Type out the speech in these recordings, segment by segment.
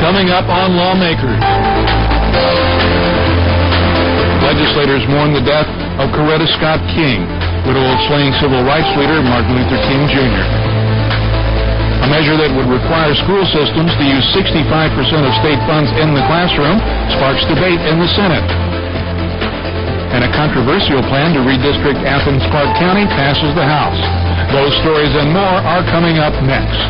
Coming up on Lawmakers. Legislators mourn the death of Coretta Scott King, widow of slain civil rights leader Martin Luther King Jr. A measure that would require school systems to use 65% of state funds in the classroom sparks debate in the Senate. And a controversial plan to redistrict Athens Clark County passes the House. Those stories and more are coming up next.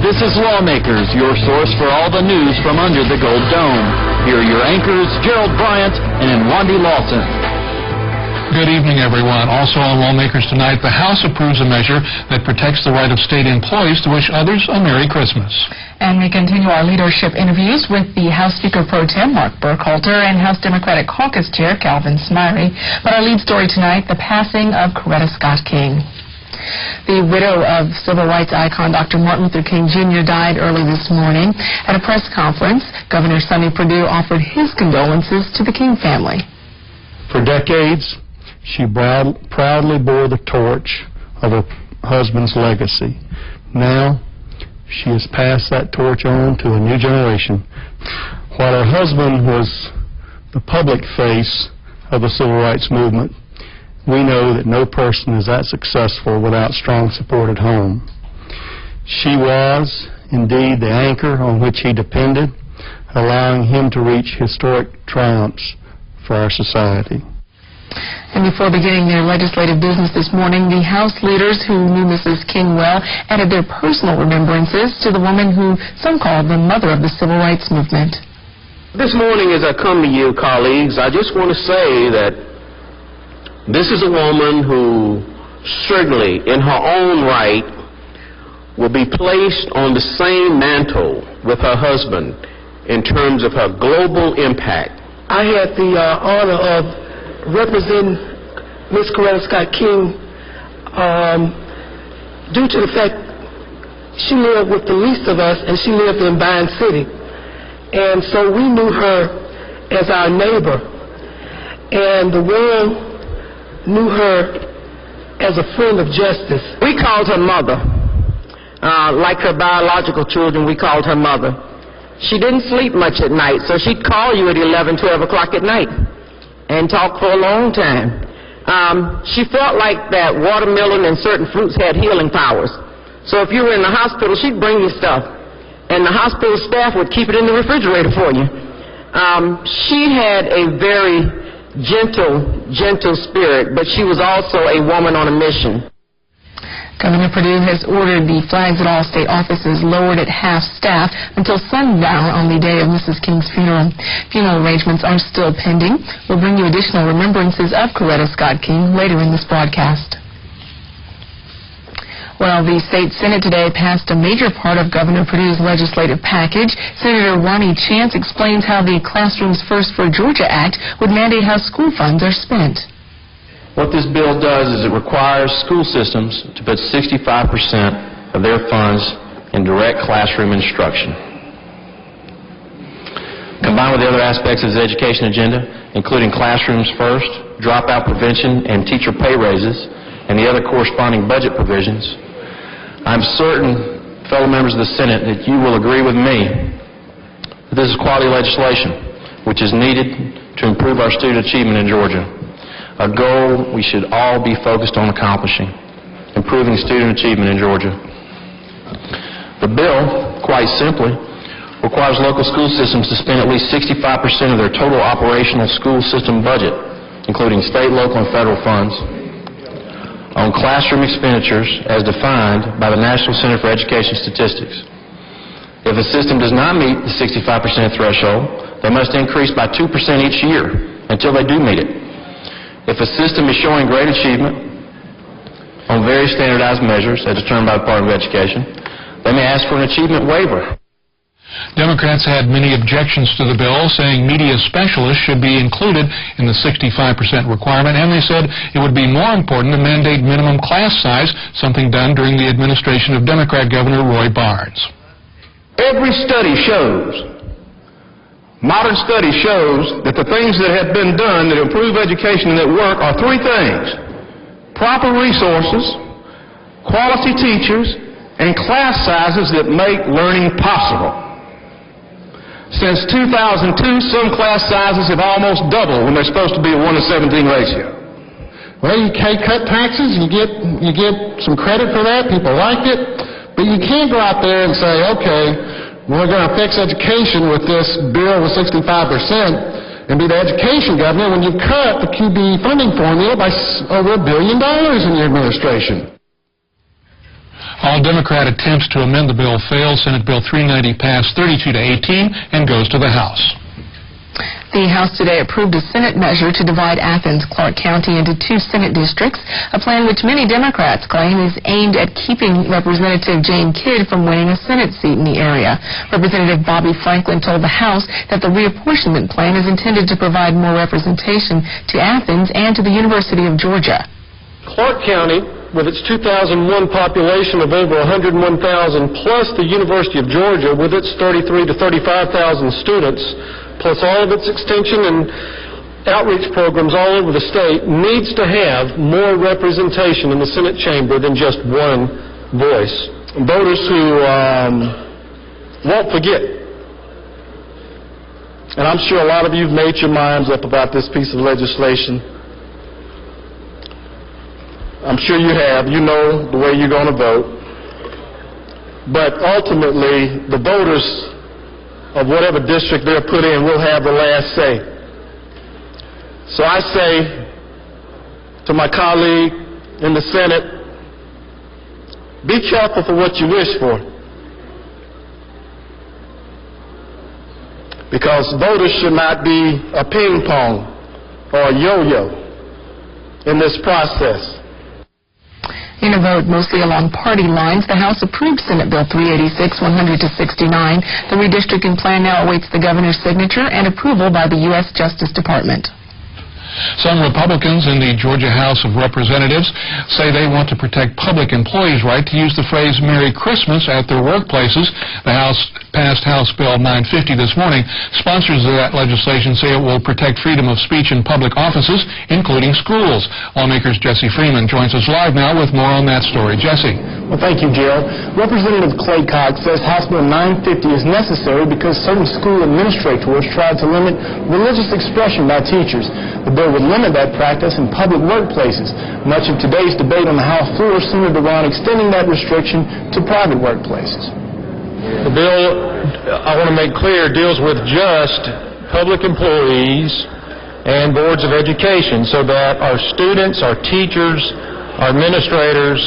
This is Lawmakers, your source for all the news from under the Gold Dome. Here are your anchors, Gerald Bryant and Wandy Lawson. Good evening, everyone. Also on Lawmakers tonight, the House approves a measure that protects the right of state employees to wish others a Merry Christmas. And we continue our leadership interviews with the House Speaker Pro Tem, Mark Burkhalter, and House Democratic Caucus Chair, Calvin Smyre. But our lead story tonight, the passing of Coretta Scott King. The widow of civil rights icon Dr. Martin Luther King Jr. died early this morning. At a press conference, Governor Sonny Perdues offered his condolences to the King family. For decades, she proudly bore the torch of her husband's legacy. Now, she has passed that torch on to a new generation. While her husband was the public face of the civil rights movement, we know that no person is that successful without strong support at home. She was, indeed, the anchor on which he depended, allowing him to reach historic triumphs for our society. And before beginning their legislative business this morning, the House leaders who knew Mrs. King well added their personal remembrances to the woman who some call the mother of the civil rights movement. This morning, as I come to you, colleagues, I just want to say that this is a woman who certainly, in her own right, will be placed on the same mantle with her husband in terms of her global impact. I had the honor of representing Miss Coretta Scott King due to the fact she lived with the least of us, and she lived in Vine City. And so we knew her as our neighbor, and the world knew her as a friend of justice. We called her mother. Like her biological children, we called her mother. She didn't sleep much at night, so she'd call you at 11, 12 o'clock at night and talk for a long time. She felt like that watermelon and certain fruits had healing powers. So if you were in the hospital, she'd bring you stuff, and the hospital staff would keep it in the refrigerator for you. She had a very gentle spirit, but she was also a woman on a mission. Governor Perdues has ordered the flags at all state offices lowered at half staff until sundown on the day of Mrs. King's funeral. Funeral arrangements are still pending. We'll bring you additional remembrances of Coretta Scott King later in this broadcast. Well, the state Senate today passed a major part of Governor Perdues' legislative package. Senator Ronnie Chance explains how the Classrooms First for Georgia Act would mandate how school funds are spent. What this bill does is it requires school systems to put 65% of their funds in direct classroom instruction. Combined with the other aspects of the education agenda, including Classrooms First, dropout prevention, and teacher pay raises, and the other corresponding budget provisions, I'm certain, fellow members of the Senate, that you will agree with me that this is quality legislation which is needed to improve our student achievement in Georgia, a goal we should all be focused on accomplishing, improving student achievement in Georgia. The bill, quite simply, requires local school systems to spend at least 65% of their total operational school system budget, including state, local, and federal funds, on classroom expenditures as defined by the National Center for Education Statistics. If a system does not meet the 65% threshold, they must increase by 2% each year until they do meet it. If a system is showing great achievement on very standardized measures as determined by the Department of Education, they may ask for an achievement waiver. Democrats had many objections to the bill, saying media specialists should be included in the 65% requirement, and they said it would be more important to mandate minimum class size, something done during the administration of Democrat Governor Roy Barnes. Every study shows, modern study shows, that the things that have been done that improve education and that work are three things: proper resources, quality teachers, and class sizes that make learning possible. Since 2002, some class sizes have almost doubled when they're supposed to be a 1:17 ratio. Well, you can't cut taxes, you get some credit for that, people like it, but you can't go out there and say, okay, we're going to fix education with this bill with 65% and be the education governor when you cut the QB funding formula by over $1 billion in your administration. All Democrat attempts to amend the bill failed. Senate Bill 390 passed 32-18 and goes to the House. The House today approved a Senate measure to divide Athens, Clark County into 2 Senate districts, a plan which many Democrats claim is aimed at keeping Representative Jane Kidd from winning a Senate seat in the area. Representative Bobby Franklin told the House that the reapportionment plan is intended to provide more representation to Athens and to the University of Georgia. Clark County, with its 2001 population of over 101,000, plus the University of Georgia with its 33,000 to 35,000 students, plus all of its extension and outreach programs all over the state, needs to have more representation in the Senate chamber than just one voice. Voters who won't forget, and I'm sure a lot of you have made your minds up about this piece of legislation. I'm sure you have. You know the way you're going to vote. But ultimately, the voters of whatever district they're put in will have the last say. So I say to my colleague in the Senate, be careful for what you wish for. Because voters should not be a ping pong or a yo-yo in this process. In a vote mostly along party lines, the House approved Senate Bill 386, 100-69. The redistricting plan now awaits the governor's signature and approval by the U.S. Justice Department. Some Republicans in the Georgia House of Representatives say they want to protect public employees' right to use the phrase Merry Christmas at their workplaces. The House passed House Bill 950 this morning. Sponsors of that legislation say it will protect freedom of speech in public offices, including schools. Lawmakers Jesse Freeman joins us live now with more on that story. Jesse. Well, thank you, Gerald. Representative Clay Cox says House Bill 950 is necessary because certain school administrators tried to limit religious expression by teachers. The bill would limit that practice in public workplaces. Much of today's debate on the House floor centered around extending that restriction to private workplaces. The bill, I want to make clear, deals with just public employees and boards of education so that our students, our teachers, our administrators,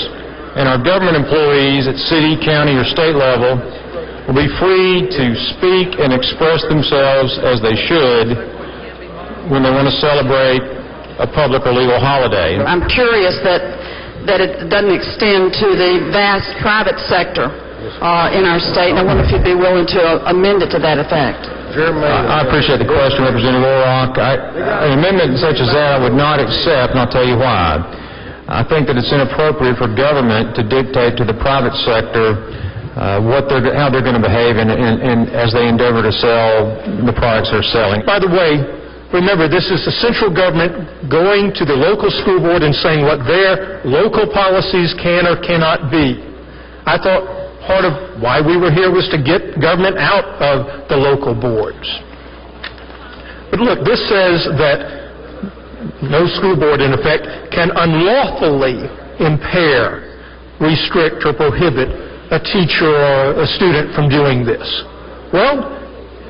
and our government employees at city, county, or state level will be free to speak and express themselves as they should when they want to celebrate a public or legal holiday. I'm curious that it doesn't extend to the vast private sector in our state, and I wonder if you'd be willing to amend it to that effect. I appreciate the question, Representative Warrock. An amendment such as that I would not accept, and I'll tell you why. I think that it's inappropriate for government to dictate to the private sector how they're going to behave as they endeavor to sell the products they're selling. By the way, remember, this is the central government going to the local school board and saying what their local policies can or cannot be. I thought part of why we were here was to get government out of the local boards. But look, this says that no school board, in effect, can unlawfully impair, restrict, or prohibit a teacher or a student from doing this. Well,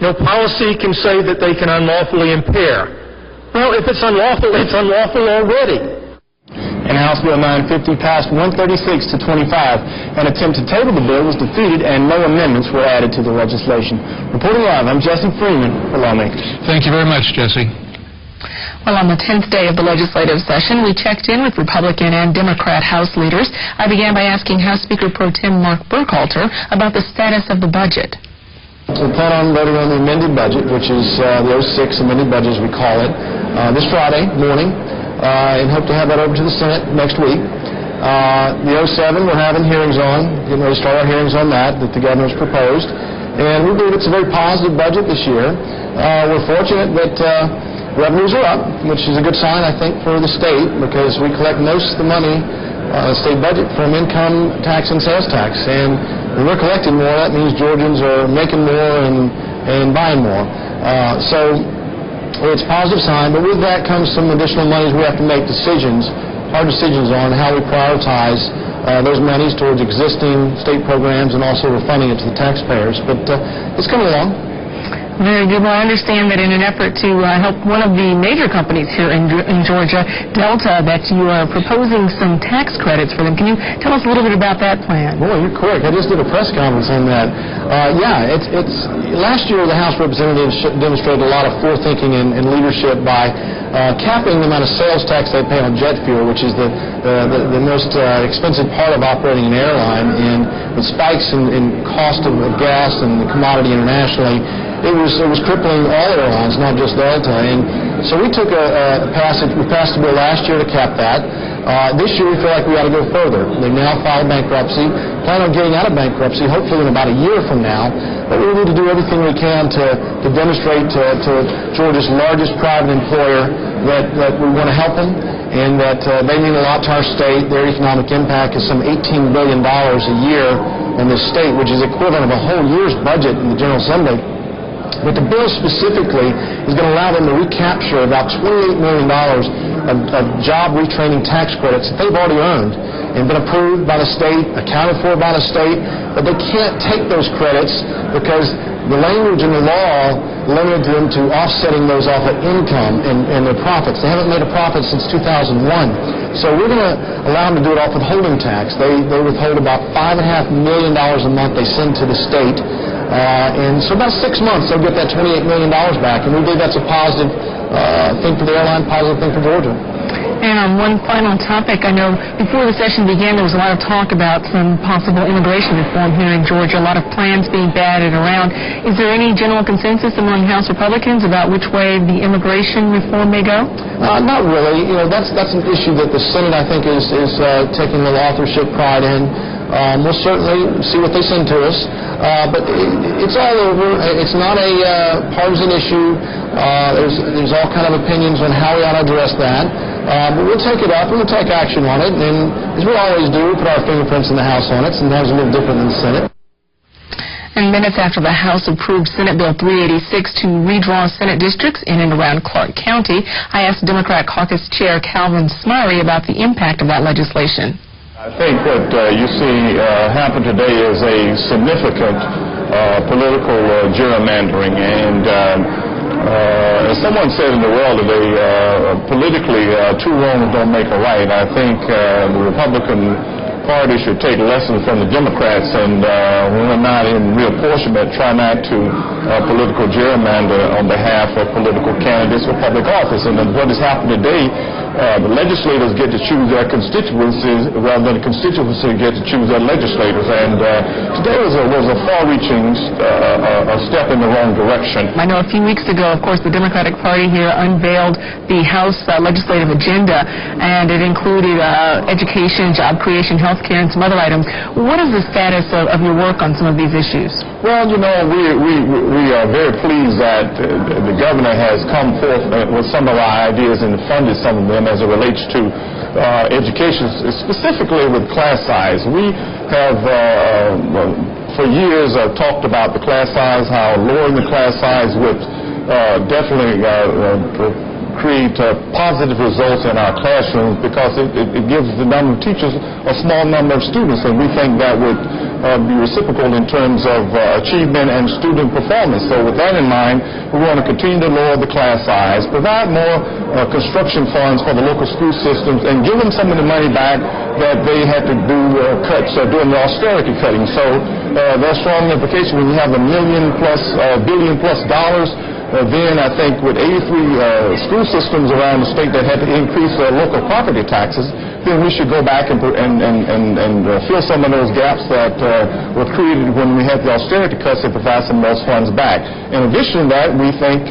no policy can say that they can unlawfully impair. Well, if it's unlawful already. And House Bill 950 passed 136 to 25. An attempt to table the bill was defeated and no amendments were added to the legislation. Reporting live, I'm Jesse Freeman for Lawmakers. Thank you very much, Jesse. Well, on the 10th day of the legislative session, we checked in with Republican and Democrat House leaders. I began by asking House Speaker Pro Tem Mark Burkhalter about the status of the budget. We plan on voting on the amended budget, which is the 06 amended budget, as we call it, this Friday morning, and hope to have that over to the Senate next week. The 07 we're having hearings on, getting ready to start our hearings on that the governor's proposed. And we believe it's a very positive budget this year. We're fortunate that revenues are up, which is a good sign, I think, for the state, because we collect most of the money, state budget, from income tax and sales tax. And when we're collecting more, that means Georgians are making more and and buying more. So it's a positive sign, but with that comes some additional monies we have to make hard decisions on how we prioritize those monies towards existing state programs and also refunding it to the taxpayers. But it's coming along. Very good. Well, I understand that in an effort to help one of the major companies here in Georgia, Delta, that you are proposing some tax credits for them. Can you tell us a little bit about that plan? Boy, you're quick. I just did a press conference on that. It's last year the House Representatives demonstrated a lot of forethinking and leadership by capping the amount of sales tax they pay on jet fuel, which is the most expensive part of operating an airline, and with spikes in cost of gas and the commodity internationally, it was crippling all airlines, not just Delta. And so we took we passed a bill last year to cap that. This year we feel like we ought to go further. They now filed bankruptcy, plan on getting out of bankruptcy hopefully in about a year from now. But we need to do everything we can to demonstrate to Georgia's largest private employer that we want to help them, and that they mean a lot to our state. Their economic impact is some $18 billion a year on this state, which is equivalent of a whole year's budget in the General Assembly. But the bill specifically is going to allow them to recapture about $28 million of job retraining tax credits that they've already earned and been approved by the state, accounted for by the state, but they can't take those credits because the language in the law limited them to offsetting those off of income and their profits. They haven't made a profit since 2001. So we're going to allow them to do it off withholding tax. They withhold about $5.5 million a month they send to the state. And so about 6 months they'll get that $28 million back. And we believe that's a positive thing for the airline, positive thing for Georgia. And on one final topic, I know before the session began there was a lot of talk about some possible immigration reform here in Georgia, a lot of plans being batted around. Is there any general consensus among House Republicans about which way the immigration reform may go? Not really. You know, that's an issue that the Senate, I think, is taking the authorship pride in. We'll certainly see what they send to us. But it's all over. It's not a partisan issue. There's all kind of opinions on how we ought to address that. But we'll take it up and we'll take action on it. And as we always do, we put our fingerprints in the House on it. Sometimes a little different than the Senate. And minutes after the House approved Senate Bill 386 to redraw Senate districts in and around Clark County, I asked Democrat Caucus Chair Calvin Smyre about the impact of that legislation. I think what you see happen today is a significant political gerrymandering, and as someone said in the world today, politically, two wrongs don't make a right. I think the Republican Party should take lessons from the Democrats, and when we're not in reapportionment, try not to political gerrymander on behalf of political candidates for public office. And what has happened today, the legislators get to choose their constituencies rather than the constituency get to choose their legislators. And today was a far-reaching step in the wrong direction. I know a few weeks ago, of course, the Democratic Party here unveiled the House legislative agenda, and it included education, job creation, health care, and some other items. What is the status of your work on some of these issues? Well, you know, we are very pleased that the governor has come forth with some of our ideas and funded some of them as it relates to education, specifically with class size. We have, for years, talked about the class size, how lowering the class size would definitely create positive results in our classrooms, because it gives the number of teachers a small number of students, and we think that would be reciprocal in terms of achievement and student performance. So with that in mind, we want to continue to lower the class size, provide more construction funds for the local school systems, and give them some of the money back that they had to do cuts during the austerity cutting. So there's strong implication when you have $1 billion plus dollars. Then I think with 83 school systems around the state that had to increase their local property taxes, then we should go back and fill some of those gaps that were created when we had the austerity cuts and provide some of those funds back. In addition to that, we think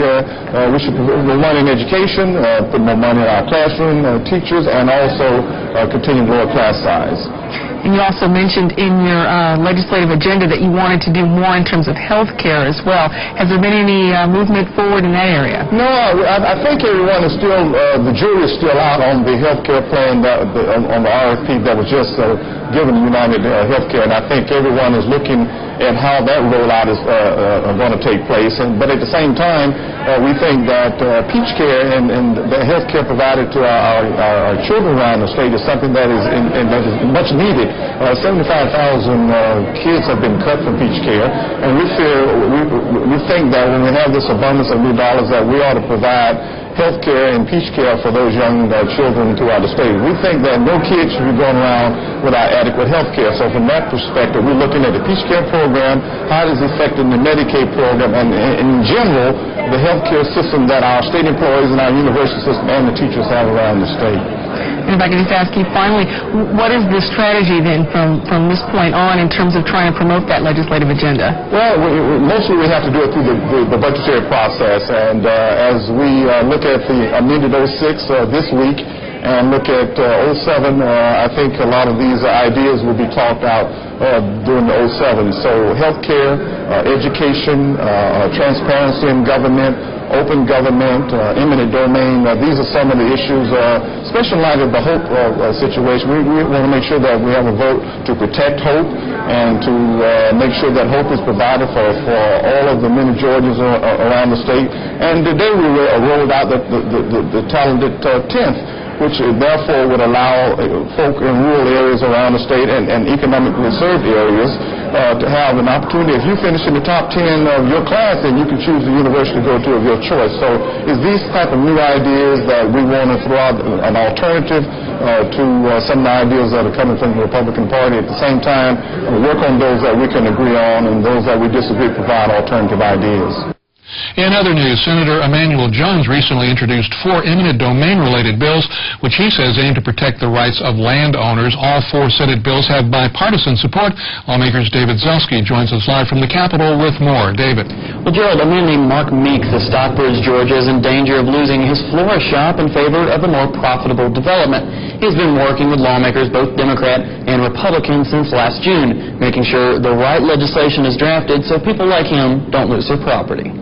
we should put more money in education, put more money in our classroom teachers, and also continue to lower class size. And you also mentioned in your legislative agenda that you wanted to do more in terms of health care as well. Has there been any movement forward in that area? No, I think everyone is still, the jury is still out on the health care plan, on the RFP that was just given to United Healthcare, and I think everyone is looking and how that rollout is going to take place. But at the same time, we think that peach care and the health care provided to our children around the state is something that is much needed. 75,000 kids have been cut from peach care, and we think that when we have this abundance of new dollars, that we ought to provide health care and peach care for those young children throughout the state. We think that no kid should be going around without adequate health care. So from that perspective, we're looking at the peach care program, how it is affecting the Medicaid program, and in general, the health care system that our state employees and our university system and the teachers have around the state. And if I can just ask you finally, what is the strategy then from this point on in terms of trying to promote that legislative agenda? Well, mostly we have to do it through the budgetary process, and as we look at the amended 06 this week and look at 07, I think a lot of these ideas will be talked out during the 07. So health care, education, transparency in government, open government, eminent domain, these are some of the issues, especially in light of the HOPE situation. We want to make sure that we have a vote to protect HOPE and to make sure that HOPE is provided for all of the many Georgians around the state. And today we rolled out the talented 10th, which therefore would allow folk in rural areas around the state and economically reserved areas to have an opportunity. If you finish in the top 10 of your class, then you can choose the university to go to of your choice. So it's these type of new ideas that we want to throw out an alternative to some of the ideas that are coming from the Republican Party. At the same time, work on those that we can agree on, and those that we disagree provide alternative ideas. In other news, Senator Emanuel Jones recently introduced 4 eminent domain-related bills, which he says aim to protect the rights of landowners. All 4 Senate bills have bipartisan support. Lawmakers David Zelski joins us live from the Capitol with more. David. Well, Gerald, a man named Mark Meeks of Stockbridge, Georgia, is in danger of losing his florist shop in favor of a more profitable development. He's been working with lawmakers, both Democrat and Republican, since last June, making sure the right legislation is drafted so people like him don't lose their property.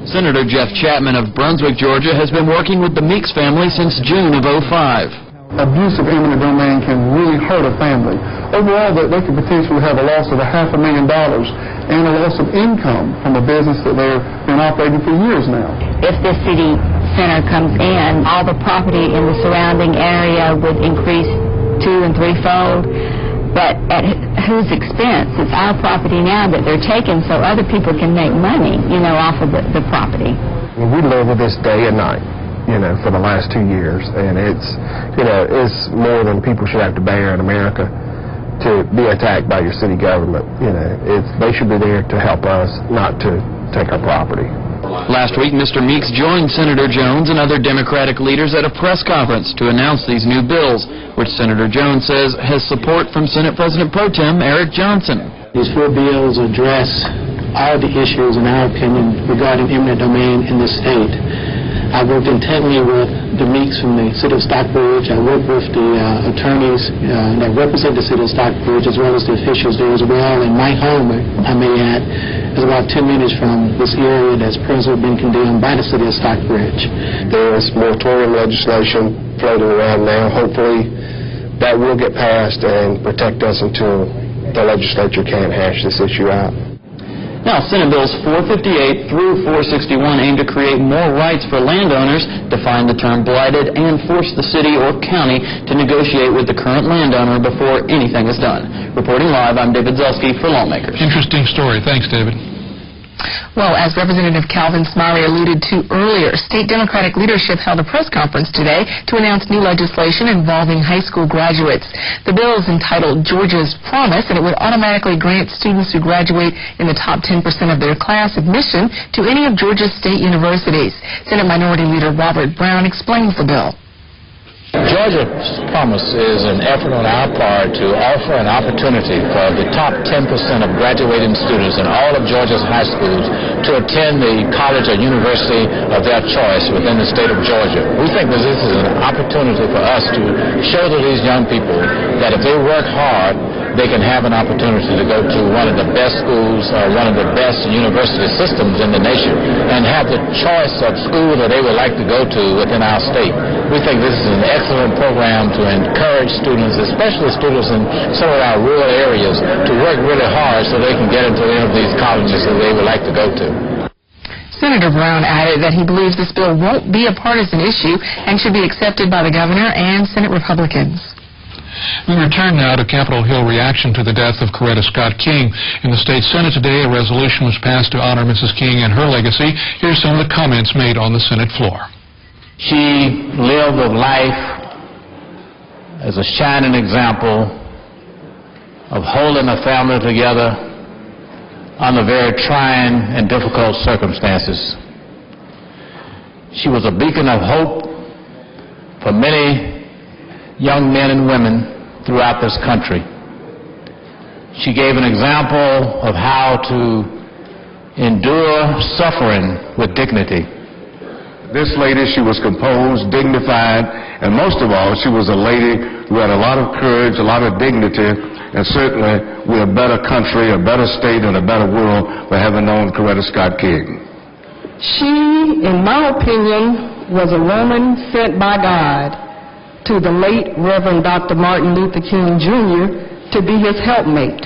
Senator Jeff Chapman of Brunswick, Georgia, has been working with the Meeks family since June of 05. Abuse of eminent domain can really hurt a family. Overall, they could potentially have a loss of $500,000 and a loss of income from a business that they've been operating for years now. If the city center comes in, all the property in the surrounding area would increase 2- and 3-fold. But at whose expense? It's our property now that they're taking so other people can make money, off of the property. Well, we live with this day and night, for the last 2 years, and it's more than people should have to bear in America to be attacked by your city government. They should be there to help us, not to take our property. Last week, Mr. Meeks joined Senator Jones and other Democratic leaders at a press conference to announce these new bills, which Senator Jones says has support from Senate President Pro Tem Eric Johnson. These 4 bills address all the issues, in our opinion, regarding eminent domain in this state. I worked intently with the Meeks from the city of Stockbridge. I worked with the attorneys that represent the city of Stockbridge, as well as the officials there as well. And my home, I may add, is about 10 minutes from this area that's presently been condemned by the city of Stockbridge. There is moratorium legislation floating around now. Hopefully that will get passed and protect us until the legislature can hash this issue out. Now, Senate Bills 458 through 461 aim to create more rights for landowners, define the term blighted, and force the city or county to negotiate with the current landowner before anything is done. Reporting live, I'm David Zelski for Lawmakers. Interesting story. Thanks, David. Well, as Representative Calvin Smiley alluded to earlier, state Democratic leadership held a press conference today to announce new legislation involving high school graduates. The bill is entitled Georgia's Promise, and it would automatically grant students who graduate in the top 10% of their class admission to any of Georgia's state universities. Senate Minority Leader Robert Brown explains the bill. Georgia's Promise is an effort on our part to offer an opportunity for the top 10% of graduating students in all of Georgia's high schools to attend the college or university of their choice within the state of Georgia. We think that this is an opportunity for us to show to these young people that if they work hard, they can have an opportunity to go to one of the best schools or one of the best university systems in the nation and have the choice of school that they would like to go to within our state. We think this is an excellent program to encourage students, especially students in some of our rural areas, to work really hard so they can get into any of these colleges that they would like to go to. Senator Brown added that he believes this bill won't be a partisan issue and should be accepted by the governor and Senate Republicans. We return now to Capitol Hill reaction to the death of Coretta Scott King. In the state Senate today, a resolution was passed to honor Mrs. King and her legacy. Here's some of the comments made on the Senate floor. She lived a life as a shining example of holding a family together under very trying and difficult circumstances. She was a beacon of hope for many young men and women throughout this country. She gave an example of how to endure suffering with dignity. This lady, she was composed, dignified, and most of all, she was a lady who had a lot of courage, a lot of dignity, and certainly we're a better country, a better state, and a better world for having known Coretta Scott King. She, in my opinion, was a woman sent by God to the late Reverend Dr. Martin Luther King, Jr. to be his helpmate.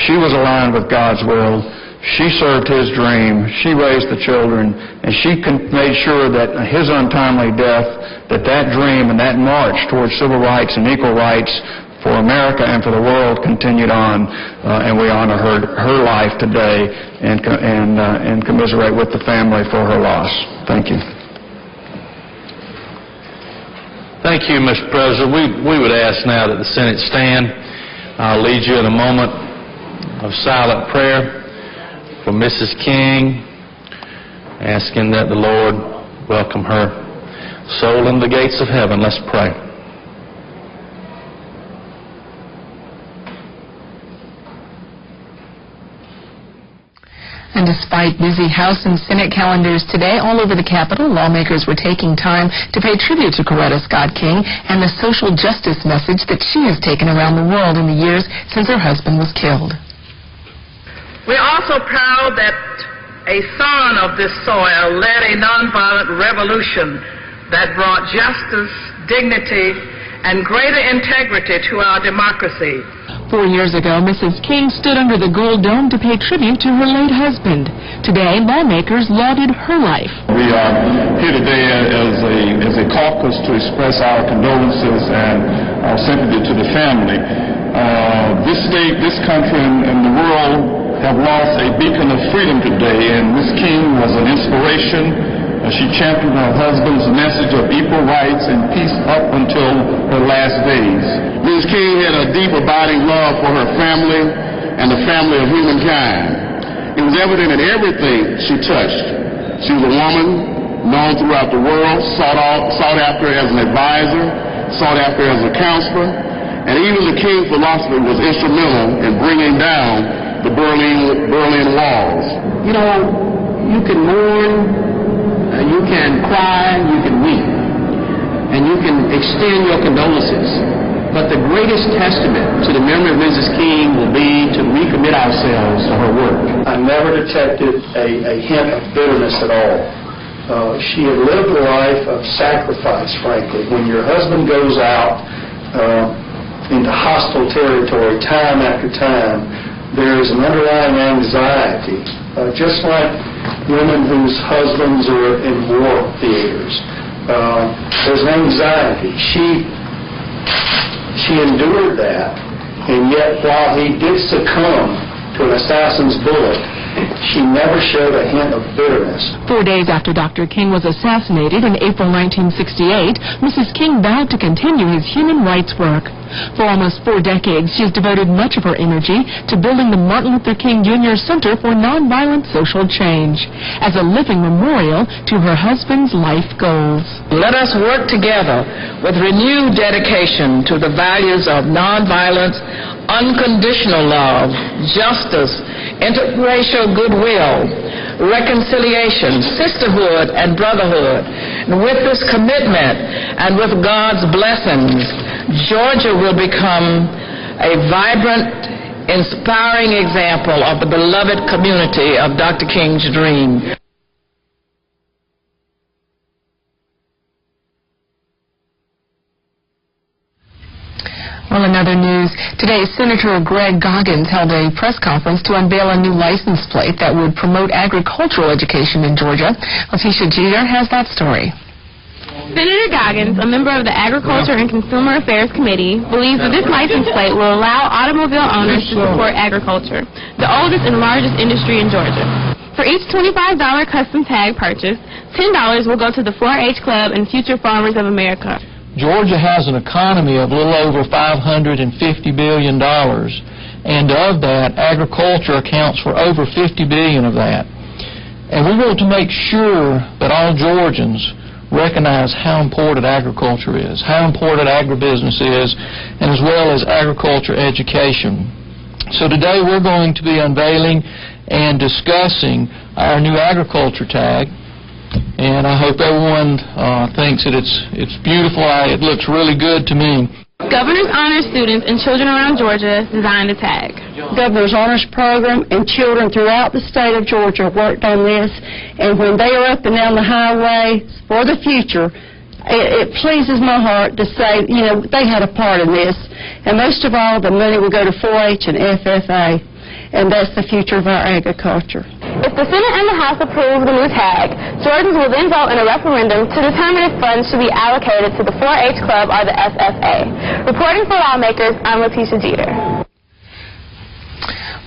She was aligned with God's will. She served his dream. She raised the children, and she made sure that his untimely death, that dream and that march towards civil rights and equal rights for America and for the world continued on, and we honor her life today and commiserate with the family for her loss. Thank you. Thank you, Mr. President. We would ask now that the Senate stand. I'll lead you in a moment of silent prayer for Mrs. King, asking that the Lord welcome her soul in the gates of heaven. Let's pray. And despite busy House and Senate calendars today all over the Capitol, lawmakers were taking time to pay tribute to Coretta Scott King and the social justice message that she has taken around the world in the years since her husband was killed. We're also proud that a son of this soil led a nonviolent revolution that brought justice, dignity, and greater integrity to our democracy. 4 years ago, Mrs. King stood under the Gold Dome to pay tribute to her late husband. Today, lawmakers lauded her life. We are here today as a caucus to express our condolences and our sympathy to the family. This state, this country, and the world have lost a beacon of freedom today, and Ms. King was an inspiration. She championed her husband's message of equal rights and peace up until her last days. Ms. King had a deep, abiding love for her family and the family of humankind. It was evident in everything she touched. She was a woman known throughout the world, sought after as an advisor, sought after as a counselor, and even the King philosophy was instrumental in bringing down the Berlin walls. You know, you can mourn, you can cry, you can weep, and you can extend your condolences. But the greatest testament to the memory of Mrs. King will be to recommit ourselves to her work. I never detected a hint of bitterness at all. She had lived a life of sacrifice, frankly. When your husband goes out into hostile territory time after time, there is an underlying anxiety, just like women whose husbands are in war theaters. There's an anxiety. She endured that, and yet while he did succumb to an assassin's bullet, she never showed a hint of bitterness. 4 days after Dr. King was assassinated in April 1968, Mrs. King vowed to continue his human rights work. For almost 4 decades, she has devoted much of her energy to building the Martin Luther King Jr. Center for Nonviolent Social Change as a living memorial to her husband's life goals. Let us work together with renewed dedication to the values of nonviolence, unconditional love, justice, interracial goodwill, reconciliation, sisterhood, and brotherhood. And with this commitment and with God's blessings, Georgia will become a vibrant, inspiring example of the beloved community of Dr. King's dream. Well, in other news, today Senator Greg Goggins held a press conference to unveil a new license plate that would promote agricultural education in Georgia. Letitia Jeter has that story. Senator Goggins, a member of the Agriculture and Consumer Affairs Committee, believes that this license plate will allow automobile owners to support agriculture, the oldest and largest industry in Georgia. For each $25 custom tag purchase, $10 will go to the 4-H Club and Future Farmers of America. Georgia has an economy of a little over $550 billion, and of that, agriculture accounts for over $50 billion of that. And we want to make sure that all Georgians recognize how important agriculture is, how important agribusiness is, and as well as agriculture education. So today we're going to be unveiling and discussing our new agriculture tag. And I hope everyone thinks that it's beautiful. It looks really good to me. Governor's Honors students and children around Georgia designed the tag. Governor's Honors Program and children throughout the state of Georgia worked on this, and when they are up and down the highway for the future, it pleases my heart to say, you know, they had a part in this. And most of all, the money will go to 4-H and FFA, and that's the future of our agriculture. If the Senate and the House approve the new tag, Georgians will then vote in a referendum to determine if funds should be allocated to the 4-H Club or the FFA. Reporting for Lawmakers, I'm Letitia Jeter.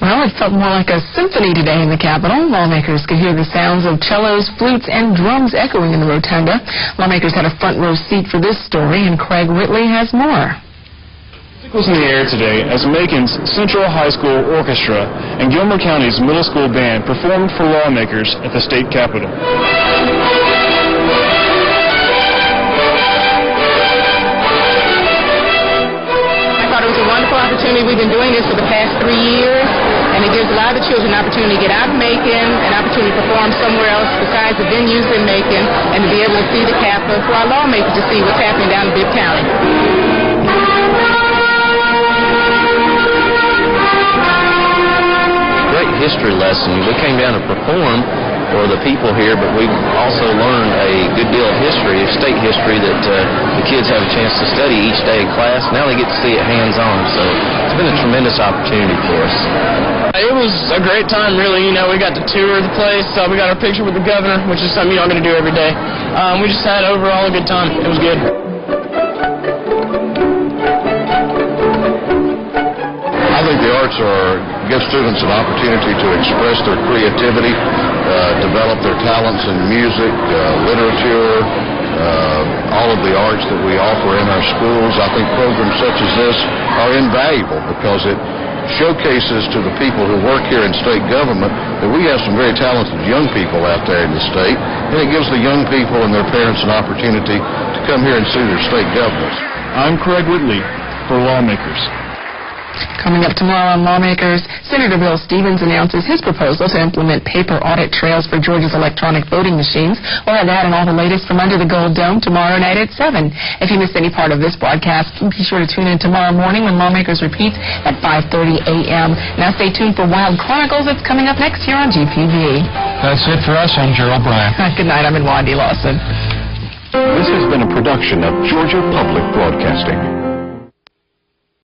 Well, it felt more like a symphony today in the Capitol. Lawmakers could hear the sounds of cellos, flutes, and drums echoing in the rotunda. Lawmakers had a front row seat for this story, and Craig Whitley has more. Was in the air today as Macon's Central High School Orchestra and Gilmer County's Middle School Band performed for lawmakers at the state capitol. I thought it was a wonderful opportunity. We've been doing this for the past 3 years, and it gives a lot of the children an opportunity to get out of Macon, an opportunity to perform somewhere else besides the venues in Macon, and to be able to see the capitol for our lawmakers to see what's happening down in Bibb County. History lesson. We came down to perform for the people here, but we also learned a good deal of history, state history, that the kids have a chance to study each day in class. Now they get to see it hands-on, so it's been a tremendous opportunity for us. It was a great time, really. You know, we got to tour the place. We got our picture with the governor, which is something you're not going to do every day. We just had overall a good time. It was good. I think the arts give students an opportunity to express their creativity, develop their talents in music, literature, all of the arts that we offer in our schools. I think programs such as this are invaluable because it showcases to the people who work here in state government that we have some very talented young people out there in the state, and it gives the young people and their parents an opportunity to come here and see their state governors. I'm Craig Whitley for Lawmakers. Coming up tomorrow on Lawmakers, Senator Bill Stevens announces his proposal to implement paper audit trails for Georgia's electronic voting machines. We'll have that and all the latest from Under the Gold Dome tomorrow night at 7. If you missed any part of this broadcast, be sure to tune in tomorrow morning when Lawmakers repeats at 5:30 a.m. Now stay tuned for Wild Chronicles. It's coming up next here on GPV. That's it for us. I'm Gerald Bryant. Good night. I'm Wandy Lawson. This has been a production of Georgia Public Broadcasting.